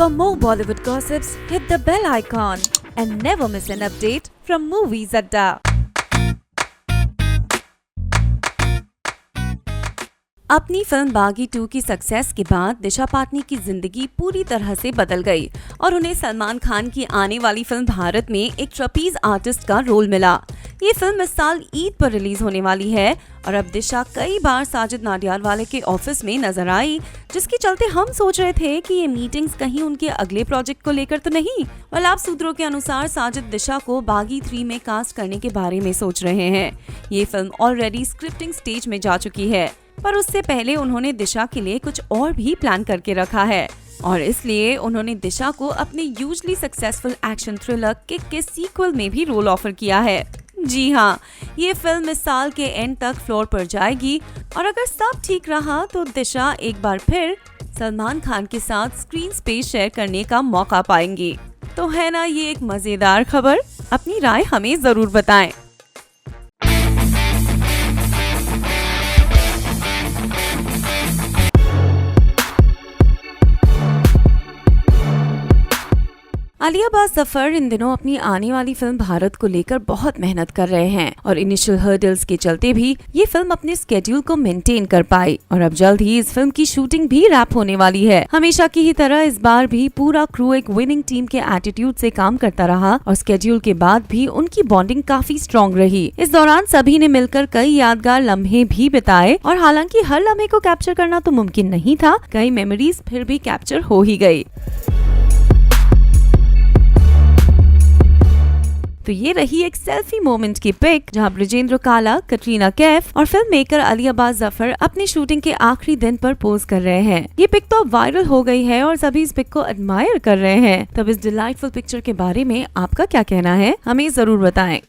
For more Bollywood gossips, hit the bell icon and never miss an update from Movies Adda. अपनी film बागी 2 की success के बाद दिशा पाटनी की जिंदगी पूरी तरह से बदल गई और उन्हें सलमान खान की आने वाली फिल्म भारत में एक ट्रपीज आर्टिस्ट का रोल मिला। ये फिल्म इस साल ईद पर रिलीज होने वाली है और अब दिशा कई बार साजिद नाडियाडवाला के ऑफिस में नजर आई, जिसके चलते हम सोच रहे थे कि ये मीटिंग्स कहीं उनके अगले प्रोजेक्ट को लेकर तो नहीं। अब सूत्रों के अनुसार साजिद दिशा को बागी 3 में कास्ट करने के बारे में सोच रहे हैं। ये फिल्म ऑलरेडी स्क्रिप्टिंग स्टेज में जा चुकी है, पर उससे पहले उन्होंने दिशा के लिए कुछ और भी प्लान करके रखा है और इसलिए उन्होंने दिशा को अपने hugely successful action thriller kick के सीक्वल में भी रोल ऑफर किया है। जी हाँ, ये फिल्म इस साल के एंड तक फ्लोर पर जाएगी और अगर सब ठीक रहा तो दिशा एक बार फिर सलमान खान के साथ स्क्रीन स्पेस शेयर करने का मौका पाएंगी। तो है ना ये एक मजेदार खबर? अपनी राय हमें जरूर बताएं। आलिया भट्ट जफर इन दिनों अपनी आने वाली फिल्म भारत को लेकर बहुत मेहनत कर रहे हैं और इनिशियल हर्डल्स के चलते भी ये फिल्म अपने स्केड्यूल को मेंटेन कर पाई और अब जल्द ही इस फिल्म की शूटिंग भी रैप होने वाली है। हमेशा की ही तरह इस बार भी पूरा क्रू एक विनिंग टीम के एटीट्यूड से काम करता रहा और स्केड्यूल के बाद भी उनकी बॉन्डिंग काफी स्ट्रॉन्ग रही। इस दौरान सभी ने मिलकर कई यादगार लम्हे भी बिताए और हालांकि हर लम्हे को कैप्चर करना तो मुमकिन नहीं था, कई मेमोरीज फिर भी कैप्चर हो ही गयी। तो ये रही एक सेल्फी मोमेंट की पिक जहां ब्रिजेंद्र काला, कटरीना कैफ और फिल्म मेकर आलिया भट्ट जफर अपनी शूटिंग के आखिरी दिन पर पोज कर रहे हैं। ये पिक तो वायरल हो गई है और सभी इस पिक को एडमायर कर रहे हैं। तब इस डिलाइटफुल पिक्चर के बारे में आपका क्या कहना है, हमें जरूर बताएं।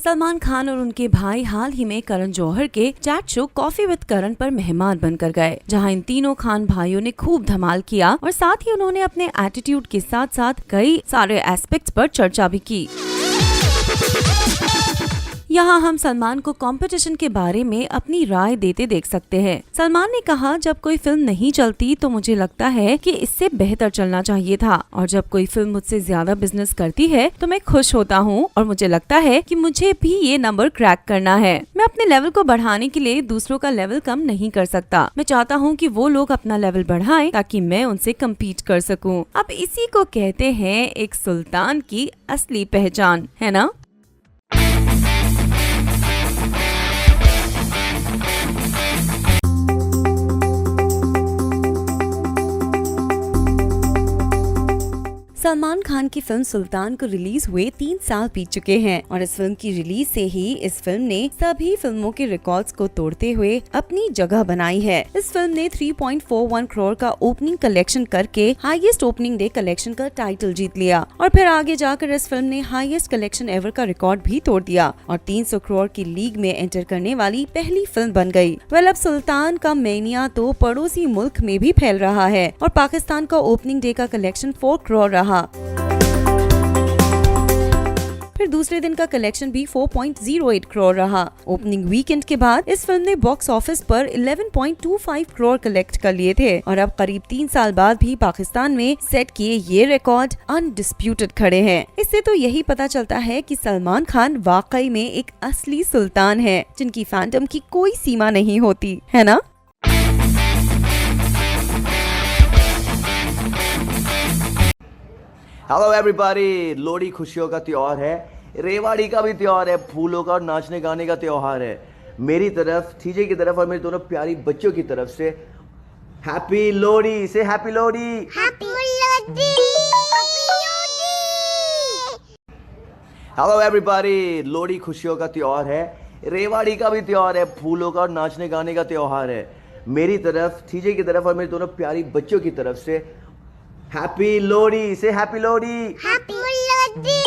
सलमान खान और उनके भाई हाल ही में करण जौहर के चैट शो कॉफी विद करण पर मेहमान बनकर गए, जहां इन तीनों खान भाइयों ने खूब धमाल किया और साथ ही उन्होंने अपने एटीट्यूड के साथ साथ कई सारे एस्पेक्ट्स पर चर्चा भी की। यहाँ हम सलमान को कंपटीशन के बारे में अपनी राय देते देख सकते हैं। सलमान ने कहा, जब कोई फिल्म नहीं चलती तो मुझे लगता है कि इससे बेहतर चलना चाहिए था और जब कोई फिल्म मुझसे ज्यादा बिजनेस करती है तो मैं खुश होता हूँ और मुझे लगता है कि मुझे भी ये नंबर क्रैक करना है। मैं अपने लेवल को बढ़ाने के लिए दूसरों का लेवल कम नहीं कर सकता। मैं चाहता हूँ कि वो लोग अपना लेवल बढ़ाएं ताकि मैं उनसे कम्पीट कर सकूँ। अब इसी को कहते हैं एक सुल्तान की असली पहचान, है ना? सलमान खान की फिल्म सुल्तान को रिलीज हुए 3 साल बीत चुके हैं और इस फिल्म की रिलीज से ही इस फिल्म ने सभी फिल्मों के रिकॉर्ड्स को तोड़ते हुए अपनी जगह बनाई है। इस फिल्म ने 3.41 करोड़ का ओपनिंग कलेक्शन करके हाईएस्ट ओपनिंग डे कलेक्शन का टाइटल जीत लिया और फिर आगे जाकर इस फिल्म ने हाईएस्ट कलेक्शन एवर का रिकॉर्ड भी तोड़ दिया और 300 करोड़ की लीग में एंटर करने वाली पहली फिल्म बन गयी। अब सुल्तान का मेनिया तो पड़ोसी मुल्क में भी फैल रहा है और पाकिस्तान का ओपनिंग डे का कलेक्शन 4 करोड़ रहा। फिर दूसरे दिन का कलेक्शन भी 4.08 करोड़ रहा। ओपनिंग वीकेंड के बाद इस फिल्म ने बॉक्स ऑफिस पर 11.25 करोड़ कलेक्ट कर लिए थे और अब करीब 3 साल बाद भी पाकिस्तान में सेट किए ये रिकॉर्ड अनडिस्प्यूटेड खड़े हैं। इससे तो यही पता चलता है कि सलमान खान वाकई में एक असली सुल्तान है, जिनकी फैंडम की कोई सीमा नहीं होती, है ना? हेलो एवरीबॉडी, लोहड़ी खुशियों का त्योहार है, रेवाड़ी का भी त्योहार है, फूलों का और नाचने गाने का त्योहार है। मेरी तरफ, टीजे की तरफ और मेरी दोनों प्यारी बच्चों की तरफ से हैप्पी लोहड़ी। से happy Lohri. Happy Lohri. Hello everybody, Lohri खुशियों का त्योहार है, रेवाड़ी का भी त्योहार है, फूलों का और नाचने गाने का त्योहार है। मेरी तरफ, टीजे की तरफ और मेरी दोनों प्यारी बच्चों की तरफ से हैप्पी लोहड़ी। से हैप्पी लोहड़ी। हैप्पी लोहड़ी।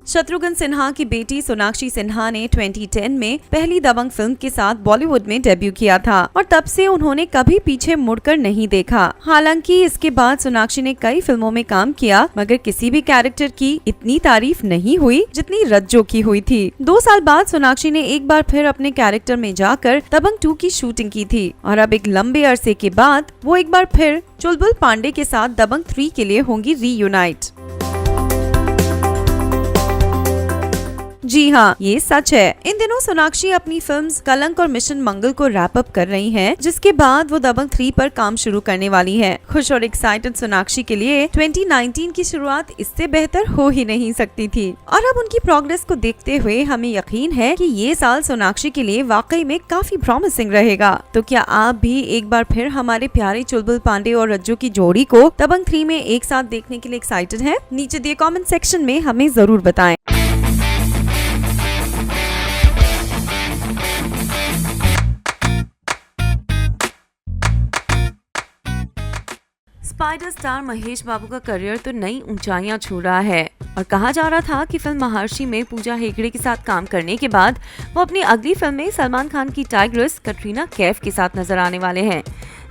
शत्रुघ्न सिन्हा की बेटी सोनाक्षी सिन्हा ने 2010 में पहली दबंग फिल्म के साथ बॉलीवुड में डेब्यू किया था और तब से उन्होंने कभी पीछे मुड़कर नहीं देखा। हालांकि इसके बाद सोनाक्षी ने कई फिल्मों में काम किया, मगर किसी भी कैरेक्टर की इतनी तारीफ नहीं हुई जितनी रज्जो की हुई थी। 2 साल बाद सोनाक्षी ने एक बार फिर अपने कैरेक्टर में जाकर दबंग 2 की शूटिंग की थी और अब एक लंबे अरसे के बाद वो एक बार फिर चुलबुल पांडे के साथ दबंग 3 के लिए होंगी रीयूनाइट। जी हाँ, ये सच है। इन दिनों सोनाक्षी अपनी फिल्म्स कलंक और मिशन मंगल को रैप अप कर रही हैं, जिसके बाद वो दबंग 3 पर काम शुरू करने वाली हैं। खुश और एक्साइटेड सोनाक्षी के लिए 2019 की शुरुआत इससे बेहतर हो ही नहीं सकती थी और अब उनकी प्रोग्रेस को देखते हुए हमें यकीन है कि ये साल सोनाक्षी के लिए वाकई में काफी प्रॉमिसिंग रहेगा। तो क्या आप भी एक बार फिर हमारे प्यारे चुलबुल पांडे और रज्जो की जोड़ी को दबंग 3 में एक साथ देखने के लिए एक्साइटेड हैं? नीचे दिए कमेंट सेक्शन में हमें जरूर बताएं। स्पाइडर स्टार महेश बाबू का करियर तो नई ऊंचाइयां छू रहा है और कहा जा रहा था कि फिल्म महर्षि में पूजा हेगड़े के साथ काम करने के बाद वो अपनी अगली फिल्म में सलमान खान की टाइग्रेस कटरीना कैफ के साथ नजर आने वाले हैं।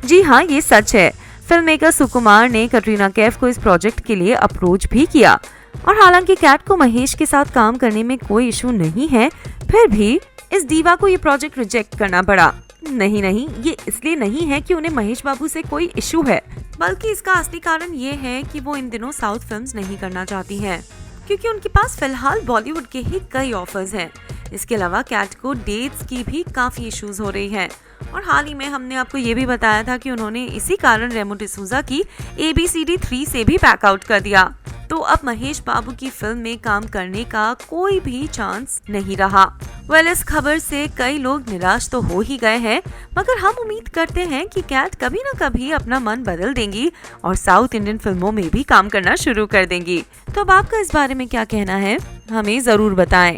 जी हाँ, ये सच है। फिल्म मेकर सुकुमार ने कटरीना कैफ को इस प्रोजेक्ट के लिए अप्रोच भी किया और हालांकि कैट को महेश के साथ काम करने में कोई इशू नहीं है, फिर भी इस दीवा को ये प्रोजेक्ट रिजेक्ट करना पड़ा। नहीं, ये इसलिए नहीं है कि उन्हें महेश बाबू से कोई इशू है, बल्कि इसका असली कारण ये है कि वो इन दिनों साउथ फिल्म्स नहीं करना चाहती हैं, क्योंकि उनके पास फिलहाल बॉलीवुड के ही कई ऑफर्स हैं। इसके अलावा कैट को डेट्स की भी काफी इश्यूज हो रही हैं और हाल ही में हमने आपको ये भी बताया था कि उन्होंने इसी कारण रेमो डिसूजा की ABCD 3 से भी बैक आउट कर दिया। तो अब महेश बाबू की फिल्म में काम करने का कोई भी चांस नहीं रहा। इस खबर से कई लोग निराश तो हो ही गए हैं, मगर हम उम्मीद करते हैं कि कैट कभी न कभी अपना मन बदल देंगी और साउथ इंडियन फिल्मों में भी काम करना शुरू कर देंगी। तो अब आपका इस बारे में क्या कहना है, हमें जरूर बताएं।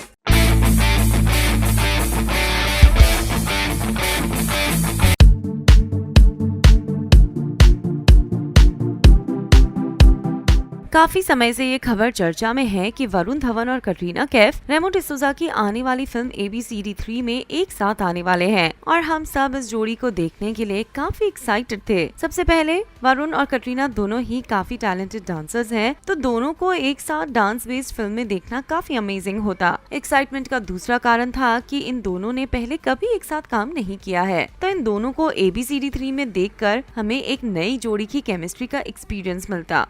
काफी समय से ये खबर चर्चा में है कि वरुण धवन और कटरीना कैफ रेमो डिसूजा की आने वाली फिल्म ABCD 3 में एक साथ आने वाले हैं और हम सब इस जोड़ी को देखने के लिए काफी एक्साइटेड थे। सबसे पहले वरुण और कटरीना दोनों ही काफी टैलेंटेड डांसर्स हैं, तो दोनों को एक साथ डांस बेस्ड फिल्म में देखना काफी अमेजिंग होता। एक्साइटमेंट का दूसरा कारण था कि इन दोनों ने पहले कभी एक साथ काम नहीं किया है, तो इन दोनों को ABCD 3 में देखकर हमें एक नई जोड़ी की केमिस्ट्री का एक्सपीरियंस मिलता।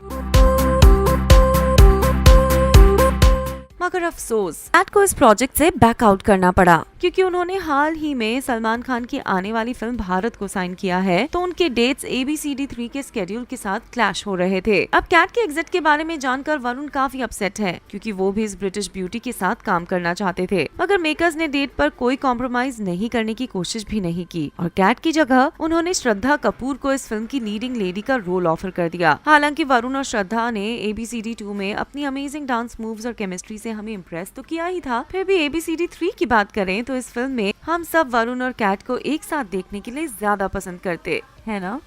मगर अफसोस कैट को इस प्रोजेक्ट से बैक आउट करना पड़ा, क्योंकि उन्होंने हाल ही में सलमान खान की आने वाली फिल्म भारत को साइन किया है, तो उनके डेट्स ABCD 3 के स्केड्यूल के साथ क्लैश हो रहे थे। अब कैट के एग्जिट के बारे में जानकर वरुण काफी अपसेट है, क्योंकि वो भी इस ब्रिटिश ब्यूटी के साथ काम करना चाहते थे, मगर मेकर्स ने डेट पर कोई कॉम्प्रोमाइज नहीं करने की कोशिश भी नहीं की और कैट की जगह उन्होंने श्रद्धा कपूर को इस फिल्म की लीडिंग लेडी का रोल ऑफर कर दिया। हालांकि वरुण और श्रद्धा ने ABCD 2 में अपनी अमेजिंग डांस मूव्स और केमिस्ट्री से हमें इम्प्रेस तो किया ही था, फिर भी ABCD 3 की बात करें तो इस फिल्म में हम सब वरुण और कैट को एक साथ देखने के लिए ज्यादा पसंद करते हैं ना।